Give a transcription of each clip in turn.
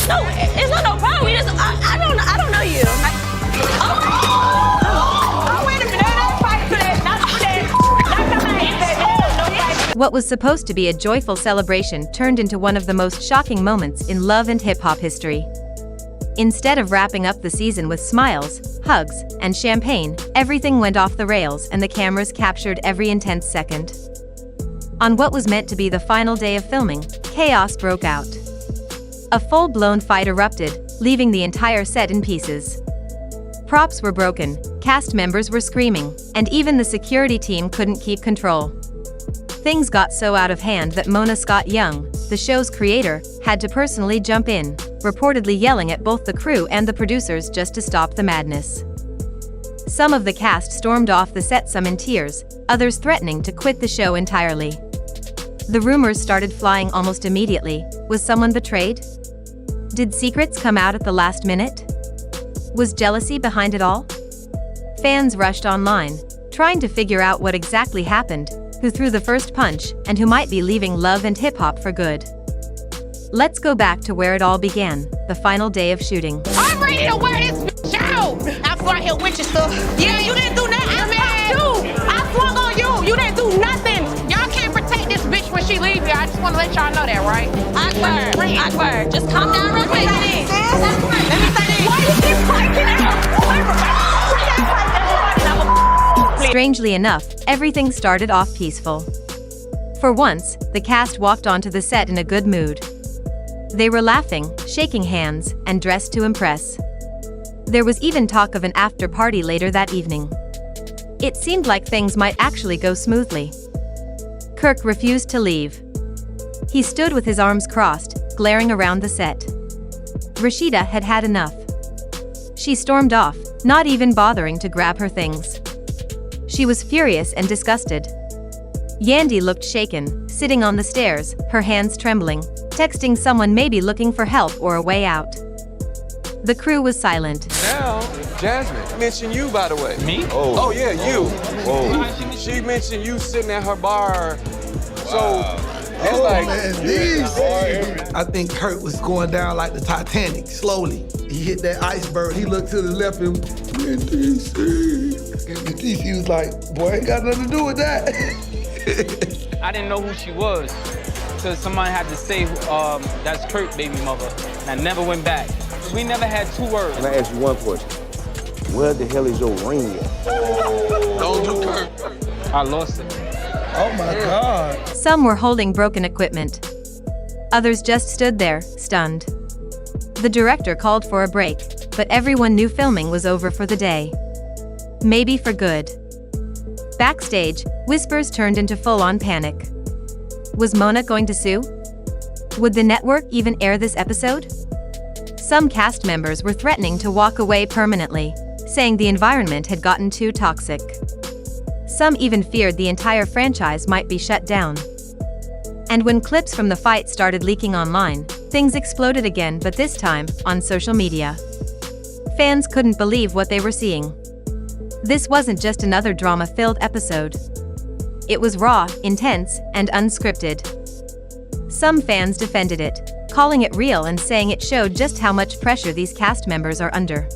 No, it's not no problem. We just, I don't know you. Oh, wait a minute. Not fight today. Not today. What was supposed to be a joyful celebration turned into one of the most shocking moments in love and hip-hop history. Instead of wrapping up the season with smiles, hugs, and champagne, everything went off the rails and the cameras captured every intense second. On what was meant to be the final day of filming, chaos broke out. A full-blown fight erupted, leaving the entire set in pieces. Props were broken, cast members were screaming, and even the security team couldn't keep control. Things got so out of hand that Mona Scott-Young, the show's creator, had to personally jump in, reportedly yelling at both the crew and the producers just to stop the madness. Some of the cast stormed off the set, some in tears, others threatening to quit the show entirely. The rumors started flying almost immediately. Was someone betrayed? Did secrets come out at the last minute? Was jealousy behind it all? Fans rushed online, trying to figure out what exactly happened, who threw the first punch, and who might be leaving love and hip-hop for good. Let's go back to where it all began, the final day of shooting. I'm ready to wear this bitch out. I flew out here with you, so. Yeah, you didn't do nothing, I swung on you. You didn't do nothing. Y'all can't protect this bitch when she leave here. I just want to let y'all know that, right? Akbar, just calm down real quick. Let me say this. Why you keep fighting out? Strangely enough, everything started off peaceful. For once, the cast walked onto the set in a good mood. They were laughing, shaking hands, and dressed to impress. There was even talk of an after-party later that evening. It seemed like things might actually go smoothly. Kirk refused to leave. He stood with his arms crossed, glaring around the set. Rashida had had enough. She stormed off, not even bothering to grab her things. She was furious and disgusted. Yandy looked shaken, sitting on the stairs, her hands trembling, texting someone maybe looking for help or a way out. The crew was silent. Now, Jasmine mentioned you, by the way. Me? Oh yeah, you. Whoa. She mentioned you sitting at her bar. So, it's I think Kurt was going down like the Titanic, slowly. He hit that iceberg, he looked to the left and DC was like, boy, ain't got nothing to do with that. I didn't know who she was. So somebody had to say, that's Kurt's baby mother. And I never went back. We never had 2 words. Can I ask you one question? Where the hell is your ring at? don't do Kurt. I lost it. Oh my God. Some were holding broken equipment. Others just stood there, stunned. The director called for a break, but everyone knew filming was over for the day. Maybe for good. Backstage, whispers turned into full-on panic. Was Mona going to sue? Would the network even air this episode? Some cast members were threatening to walk away permanently, saying the environment had gotten too toxic. Some even feared the entire franchise might be shut down. And when clips from the fight started leaking online, things exploded again, but this time, on social media. Fans couldn't believe what they were seeing. This wasn't just another drama-filled episode. It was raw, intense, and unscripted. Some fans defended it, calling it real and saying it showed just how much pressure these cast members are under.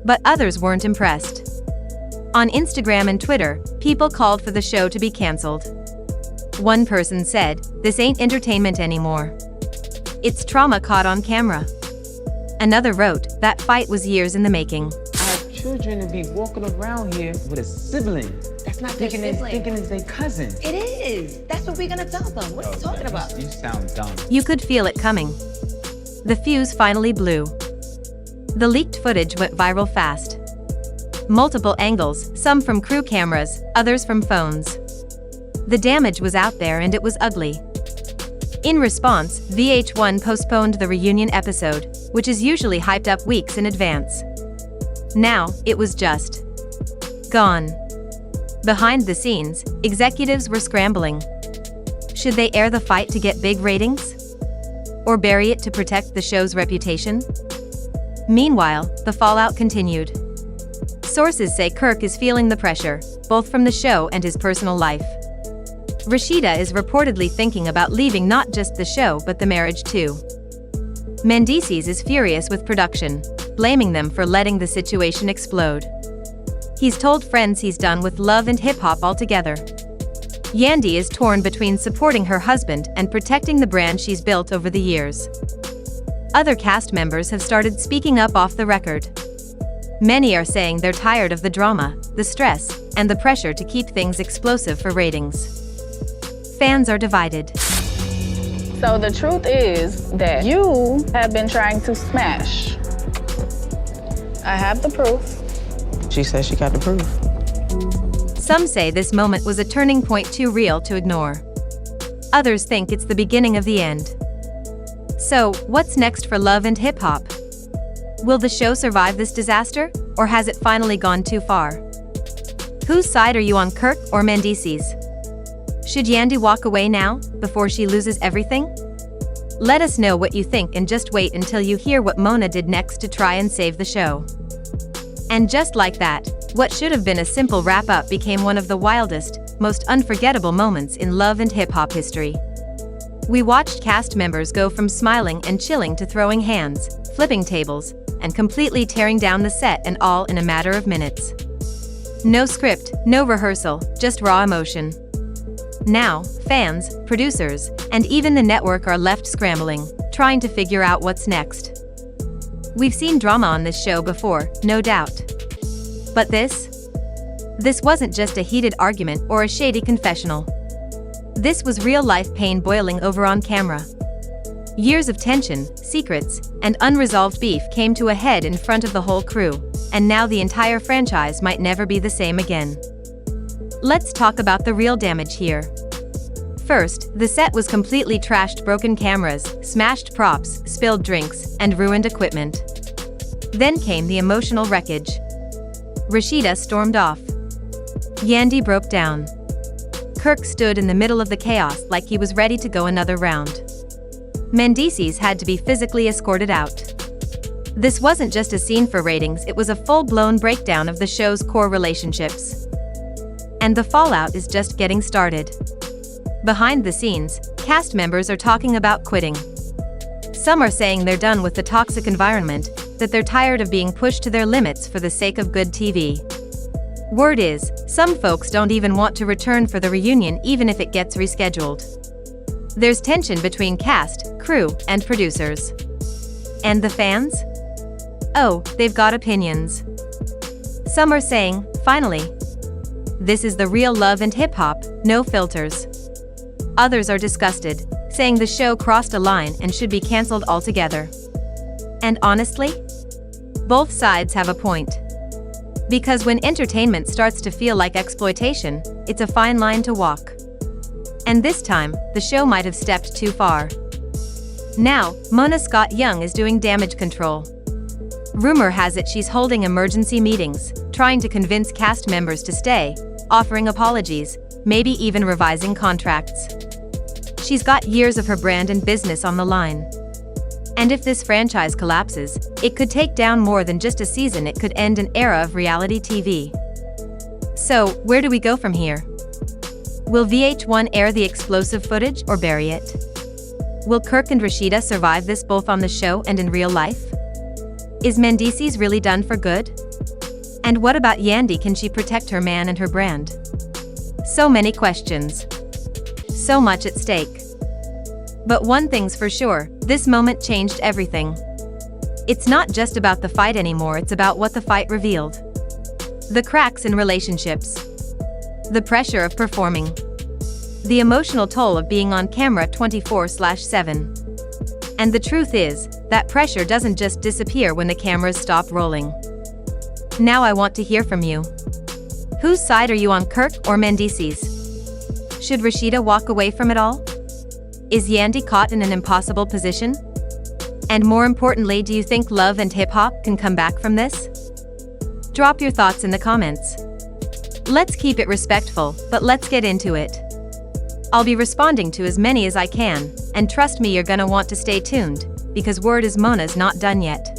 But others weren't impressed. On Instagram and Twitter, people called for the show to be cancelled. One person said, "This ain't entertainment anymore. It's trauma caught on camera." Another wrote, "That fight was years in the making." Our children to be walking around here with a sibling. That's not their Thinking sibling. it's their cousin. It is. That's what we're gonna tell them. What are you talking about? You sound dumb. You could feel it coming. The fuse finally blew. The leaked footage went viral fast. Multiple angles, some from crew cameras, others from phones. The damage was out there and it was ugly. In response, VH1 postponed the reunion episode, which is usually hyped up weeks in advance. Now, it was just gone. Behind the scenes, executives were scrambling. Should they air the fight to get big ratings? Or bury it to protect the show's reputation? Meanwhile, the fallout continued. Sources say Kirk is feeling the pressure, both from the show and his personal life. Rashida is reportedly thinking about leaving not just the show but the marriage too. Mendices is furious with production, blaming them for letting the situation explode. He's told friends he's done with love and hip-hop altogether. Yandy is torn between supporting her husband and protecting the brand she's built over the years. Other cast members have started speaking up off the record. Many are saying they're tired of the drama, the stress, and the pressure to keep things explosive for ratings. Fans are divided. So the truth is that you have been trying to smash. I have the proof. She says she got the proof. Some say this moment was a turning point too real to ignore. Others think it's the beginning of the end. So, what's next for Love and Hip Hop? Will the show survive this disaster, or has it finally gone too far? Whose side are you on, Kirk or Mendices? Should Yandy walk away now, before she loses everything? Let us know what you think and just wait until you hear what Mona did next to try and save the show. And just like that, what should have been a simple wrap-up became one of the wildest, most unforgettable moments in Love and Hip Hop history. We watched cast members go from smiling and chilling to throwing hands, flipping tables, and completely tearing down the set, and all in a matter of minutes. No script, no rehearsal, just raw emotion. Now, fans, producers, and even the network are left scrambling, trying to figure out what's next. We've seen drama on this show before, no doubt. But this wasn't just a heated argument or a shady confessional. This was real-life pain boiling over on camera. Years of tension, secrets, and unresolved beef came to a head in front of the whole crew, and now the entire franchise might never be the same again. Let's talk about the real damage here. First, the set was completely trashed: broken cameras, smashed props, spilled drinks, and ruined equipment. Then came the emotional wreckage. Rashida stormed off. Yandy broke down. Kirk stood in the middle of the chaos like he was ready to go another round. Mendices had to be physically escorted out. This wasn't just a scene for ratings, it was a full-blown breakdown of the show's core relationships. And the fallout is just getting started. Behind the scenes, cast members are talking about quitting. Some are saying they're done with the toxic environment, that they're tired of being pushed to their limits for the sake of good TV. Word is, some folks don't even want to return for the reunion even if it gets rescheduled. There's tension between cast, crew, and producers. And the fans? Oh, they've got opinions. Some are saying, finally, this is the real Love and Hip Hop, no filters. Others are disgusted, saying the show crossed a line and should be cancelled altogether. And honestly, both sides have a point. Because when entertainment starts to feel like exploitation, it's a fine line to walk. And this time, the show might have stepped too far. Now, Mona Scott-Young is doing damage control. Rumor has it she's holding emergency meetings, trying to convince cast members to stay, offering apologies, maybe even revising contracts. She's got years of her brand and business on the line. And if this franchise collapses, it could take down more than just a season, it could end an era of reality TV. So, where do we go from here? Will VH1 air the explosive footage or bury it? Will Kirk and Rashida survive this both on the show and in real life? Is Mendices really done for good? And what about Yandy? Can she protect her man and her brand? So many questions. So much at stake. But one thing's for sure, this moment changed everything. It's not just about the fight anymore, it's about what the fight revealed. The cracks in relationships. The pressure of performing. The emotional toll of being on camera 24/7. And the truth is, that pressure doesn't just disappear when the cameras stop rolling. Now I want to hear from you. Whose side are you on, Kirk or Mendices? Should Rashida walk away from it all? Is Yandy caught in an impossible position? And more importantly, do you think Love and Hip Hop can come back from this? Drop your thoughts in the comments. Let's keep it respectful, but let's get into it. I'll be responding to as many as I can, and trust me, you're gonna want to stay tuned, because word is Mona's not done yet.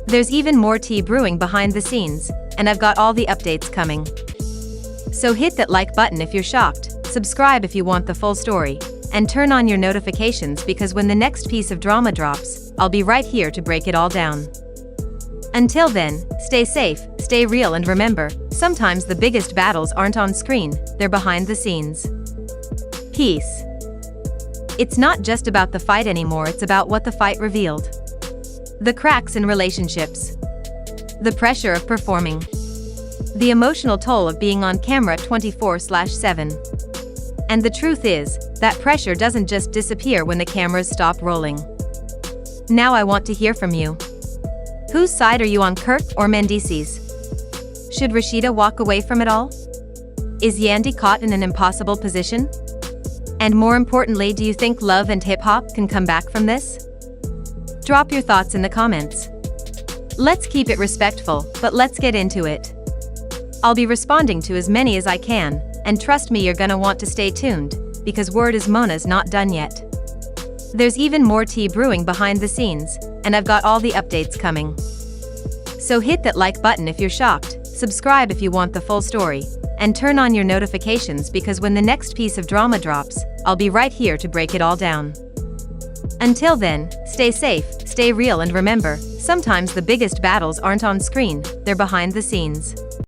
There's even more tea brewing behind the scenes, and I've got all the updates coming. So hit that like button if you're shocked, subscribe if you want the full story, and turn on your notifications, because when the next piece of drama drops, I'll be right here to break it all down. Until then, stay safe, stay real, and remember, sometimes the biggest battles aren't on screen, they're behind the scenes. Peace. It's not just about the fight anymore, it's about what the fight revealed. The cracks in relationships. The pressure of performing. The emotional toll of being on camera 24/7. And the truth is, that pressure doesn't just disappear when the cameras stop rolling. Now I want to hear from you. Whose side are you on, Kirk or Mendice's? Should Rashida walk away from it all? Is Yandy caught in an impossible position? And more importantly, do you think love and hip-hop can come back from this? Drop your thoughts in the comments. Let's keep it respectful, but let's get into it. I'll be responding to as many as I can, and trust me, you're gonna want to stay tuned, because word is Mona's not done yet. There's even more tea brewing behind the scenes, and I've got all the updates coming. So hit that like button if you're shocked, subscribe if you want the full story, and turn on your notifications, because when the next piece of drama drops, I'll be right here to break it all down. Until then, stay safe, stay real, and remember, sometimes the biggest battles aren't on screen, they're behind the scenes.